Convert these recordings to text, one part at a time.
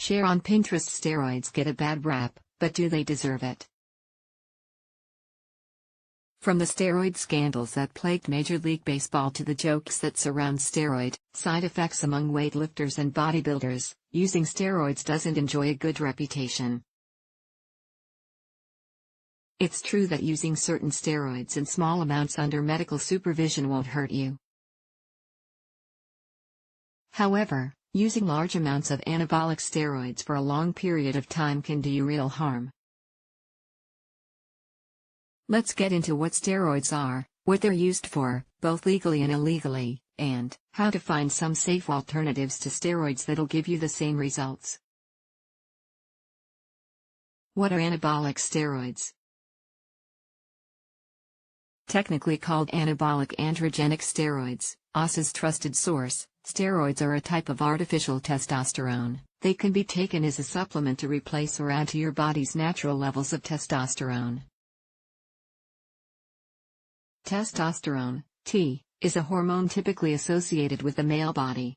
Share on Pinterest. Steroids get a bad rap, but do they deserve it? From the steroid scandals that plagued Major League Baseball to the jokes that surround steroid side effects among weightlifters and bodybuilders, using steroids doesn't enjoy a good reputation. It's true that using certain steroids in small amounts under medical supervision won't hurt you. However, using large amounts of anabolic steroids for a long period of time can do you real harm. Let's get into what steroids are, what they're used for, both legally and illegally, and how to find some safe alternatives to steroids that'll give you the same results. What are anabolic steroids? Technically called anabolic androgenic steroids, AS's trusted source, steroids are a type of artificial testosterone. They can be taken as a supplement to replace or add to your body's natural levels of testosterone. Testosterone, T, is a hormone typically associated with the male body.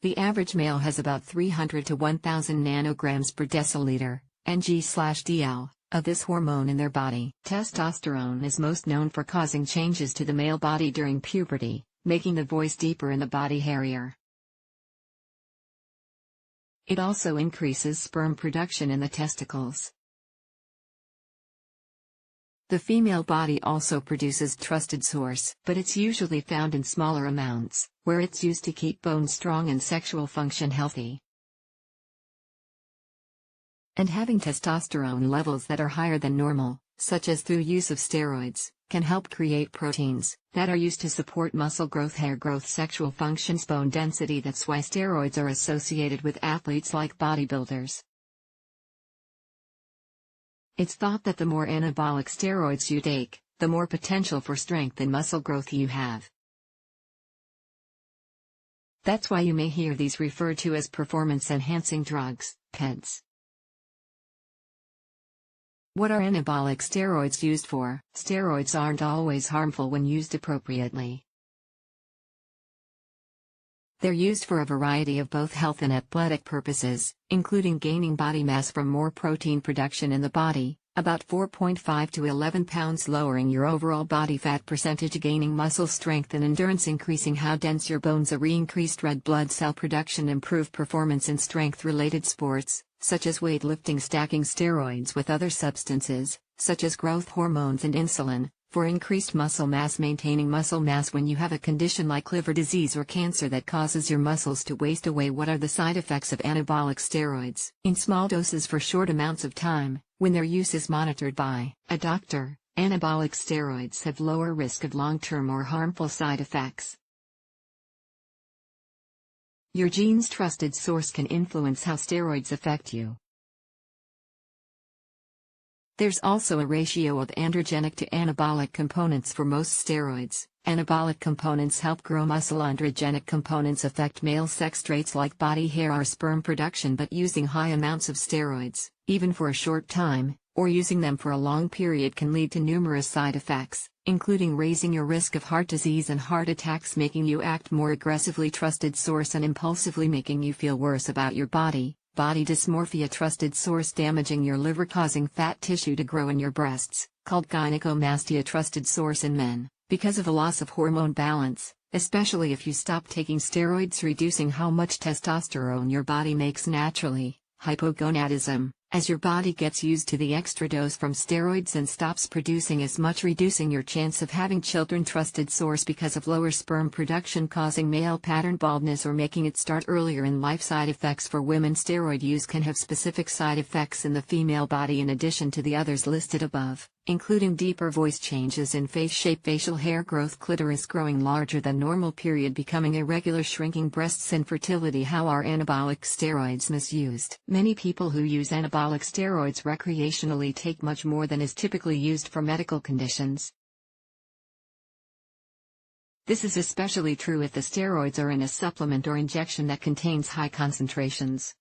The average male has about 300 to 1,000 nanograms per deciliter, Ng/dl, of this hormone in their body. Testosterone is most known for causing changes to the male body during puberty, making the voice deeper and the body hairier. It also increases sperm production in the testicles. The female body also produces trusted source, but it's usually found in smaller amounts, where it's used to keep bones strong and sexual function healthy. And having testosterone levels that are higher than normal, such as through use of steroids, can help create proteins that are used to support muscle growth, hair growth, sexual functions, bone density. That's why steroids are associated with athletes like bodybuilders. It's thought that the more anabolic steroids you take, the more potential for strength and muscle growth you have. That's why you may hear these referred to as performance-enhancing drugs, PEDs. What are anabolic steroids used for? Steroids aren't always harmful when used appropriately. They're used for a variety of both health and athletic purposes, including gaining body mass from more protein production in the body, about 4.5 to 11 pounds, lowering your overall body fat percentage, gaining muscle strength and endurance, increasing how dense your bones are, increased red blood cell production, improved performance in strength-related sports, such as weightlifting, stacking steroids with other substances, such as growth hormones and insulin, for increased muscle mass, maintaining muscle mass when you have a condition like liver disease or cancer that causes your muscles to waste away. What are the side effects of anabolic steroids? In small doses for short amounts of time, when their use is monitored by a doctor, anabolic steroids have lower risk of long-term or harmful side effects. Your genes. Trusted source can influence how steroids affect you. There's also a ratio of androgenic to anabolic components for most steroids. Anabolic components help grow muscle. Androgenic components affect male sex traits like body hair or sperm production, but using high amounts of steroids, even for a short time, or using them for a long period, can lead to numerous side effects, including raising your risk of heart disease and heart attacks, making you act more aggressively. Trusted source, and impulsively, making you feel worse about your body. Body dysmorphia. Trusted source, damaging your liver, causing fat tissue to grow in your breasts, called gynecomastia. Trusted source in men, because of a loss of hormone balance, especially if you stop taking steroids, reducing how much testosterone your body makes naturally. Hypogonadism, as your body gets used to the extra dose from steroids and stops producing as much, reducing your chance of having children. Trusted source, because of lower sperm production, causing male pattern baldness or making it start earlier in life. Side effects for women. Steroid use can have specific side effects in the female body in addition to the others listed above, including deeper voice changes in face shape, facial hair growth, clitoris growing larger than normal, period becoming irregular, shrinking breasts, infertility. How are anabolic steroids misused? Many people who use anabolic steroids recreationally take much more than is typically used for medical conditions. This is especially true if the steroids are in a supplement or injection that contains high concentrations.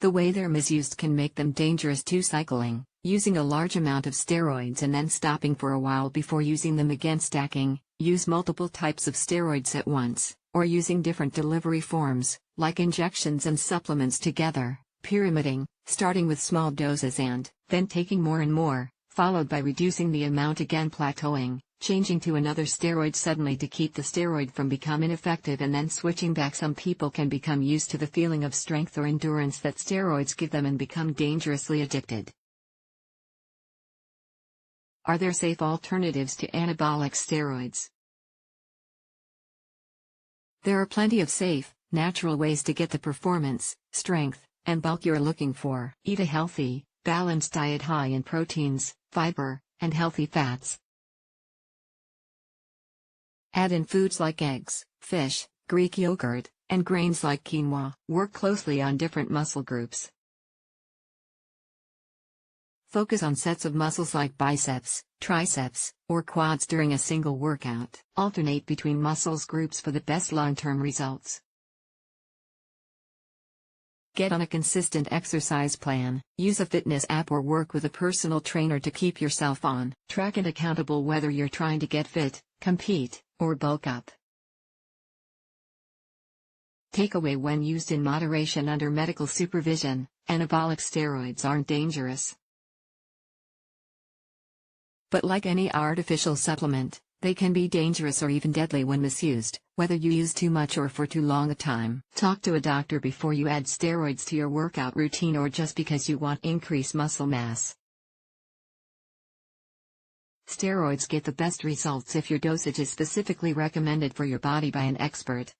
The way they're misused can make them dangerous too. Cycling, using a large amount of steroids and then stopping for a while before using them again. Stacking, use multiple types of steroids at once, or using different delivery forms, like injections and supplements together, pyramiding, starting with small doses and then taking more and more, followed by reducing the amount again plateauing, changing to another steroid suddenly to keep the steroid from becoming ineffective and then switching back. Some people can become used to the feeling of strength or endurance that steroids give them and become dangerously addicted. Are there safe alternatives to anabolic steroids? There are plenty of safe, natural ways to get the performance, strength, and bulk you're looking for. Eat a healthy, balanced diet high in proteins, fiber, and healthy fats. Add in foods like eggs, fish, Greek yogurt, and grains like quinoa. Work closely on different muscle groups. Focus on sets of muscles like biceps, triceps, or quads during a single workout. Alternate between muscles groups for the best long-term results. Get on a consistent exercise plan. Use a fitness app or work with a personal trainer to keep yourself on track and accountable whether you're trying to get fit, compete, or bulk up. Takeaway: when used in moderation under medical supervision, anabolic steroids aren't dangerous. But like any artificial supplement, they can be dangerous or even deadly when misused, whether you use too much or for too long a time. Talk to a doctor before you add steroids to your workout routine or just because you want increased muscle mass. Steroids get the best results if your dosage is specifically recommended for your body by an expert.